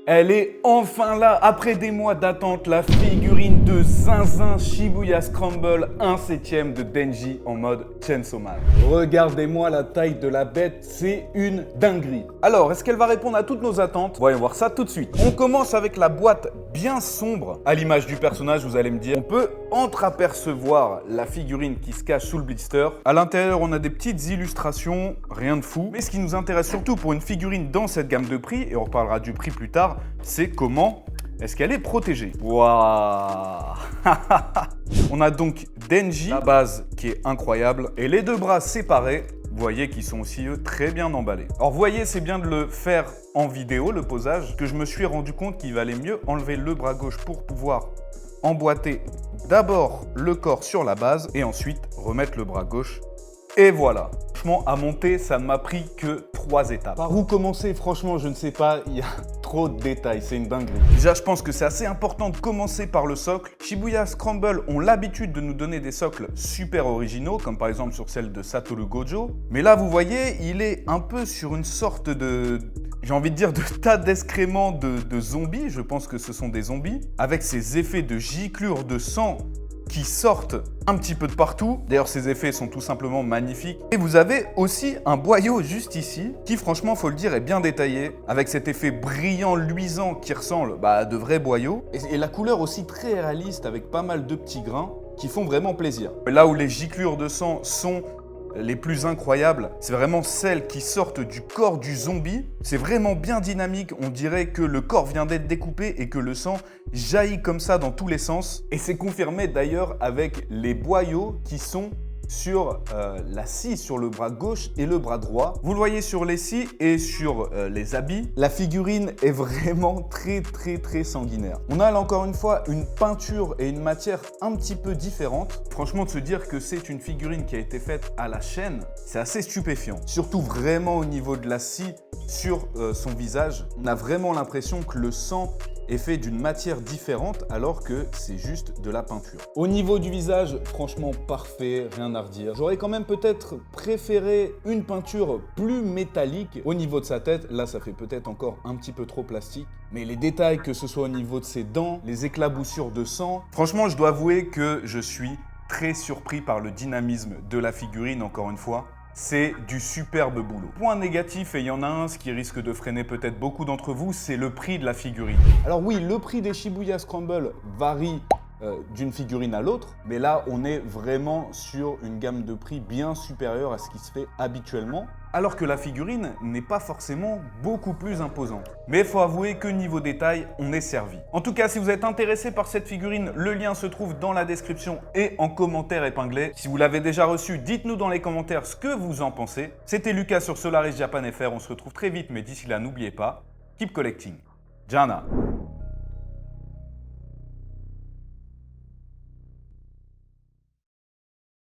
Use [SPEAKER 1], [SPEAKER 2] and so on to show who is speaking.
[SPEAKER 1] Elle est enfin là, après des mois d'attente, la figurine de Zinzin Shibuya Scramble 1/7 de Denji en mode Chainsaw Man. Regardez-moi la taille de la bête, c'est une dinguerie. Alors, est-ce qu'elle va répondre à toutes nos attentes? Voyons voir ça tout de suite. On commence avec la boîte bien sombre. À l'image du personnage, vous allez me dire, on peut entreapercevoir la figurine qui se cache sous le blister. À l'intérieur, on a des petites illustrations, rien de fou. Mais ce qui nous intéresse surtout pour une figurine dans cette gamme de prix, et on reparlera du prix plus tard, c'est comment est-ce qu'elle est protégée. Waouh. On a donc Denji, la base qui est incroyable, et les deux bras séparés. Vous voyez qu'ils sont aussi, eux, très bien emballés. Alors, vous voyez, c'est bien de le faire en vidéo, le posage, que je me suis rendu compte qu'il valait mieux enlever le bras gauche pour pouvoir emboîter d'abord le corps sur la base et ensuite remettre le bras gauche. Et voilà. Franchement, à monter, ça ne m'a pris que 3 étapes. Par où commencer? Franchement, je ne sais pas. Il y a trop de détails, c'est une dinguerie. Déjà, je pense que c'est assez important de commencer par le socle. Shibuya Scramble ont l'habitude de nous donner des socles super originaux, comme par exemple sur celle de Satoru Gojo. Mais là, vous voyez, il est un peu sur une sorte de... j'ai envie de dire de tas d'excréments de zombies. Je pense que ce sont des zombies. Avec ces effets de giclure de sang qui sortent un petit peu de partout. D'ailleurs, ces effets sont tout simplement magnifiques. Et vous avez aussi un boyau juste ici, qui franchement, faut le dire, est bien détaillé, avec cet effet brillant, luisant, qui ressemble à de vrais boyaux. Et la couleur aussi très réaliste, avec pas mal de petits grains, qui font vraiment plaisir. Là où les giclures de sang sont les plus incroyables, c'est vraiment celles qui sortent du corps du zombie. C'est vraiment bien dynamique, on dirait que le corps vient d'être découpé et que le sang jaillit comme ça dans tous les sens. Et c'est confirmé d'ailleurs avec les boyaux qui sont sur la scie sur le bras gauche et le bras droit. Vous le voyez sur les scies et sur les habits. La figurine est vraiment très sanguinaire. On a là encore une fois une peinture et une matière un petit peu différente. Franchement, de se dire que c'est une figurine qui a été faite à la chaîne, c'est assez stupéfiant. Surtout vraiment au niveau de la scie sur son visage. On a vraiment l'impression que le sang est fait d'une matière différente alors que c'est juste de la peinture. Au niveau du visage, franchement parfait, rien à redire. J'aurais quand même peut-être préféré une peinture plus métallique. Au niveau de sa tête, là ça fait peut-être encore un petit peu trop plastique. Mais les détails, que ce soit au niveau de ses dents, les éclaboussures de sang, franchement je dois avouer que je suis très surpris par le dynamisme de la figurine, encore une fois. C'est du superbe boulot. Point négatif, et il y en a un, ce qui risque de freiner peut-être beaucoup d'entre vous, c'est le prix de la figurine. Alors oui, le prix des Shibuya Scramble varie d'une figurine à l'autre, mais là, on est vraiment sur une gamme de prix bien supérieure à ce qui se fait habituellement, alors que la figurine n'est pas forcément beaucoup plus imposante. Mais il faut avouer que niveau détail, on est servi. En tout cas, si vous êtes intéressé par cette figurine, le lien se trouve dans la description et en commentaire épinglé. Si vous l'avez déjà reçu, dites-nous dans les commentaires ce que vous en pensez. C'était Lucas sur Solaris Japan FR, on se retrouve très vite, mais d'ici là, n'oubliez pas, keep collecting. Jana.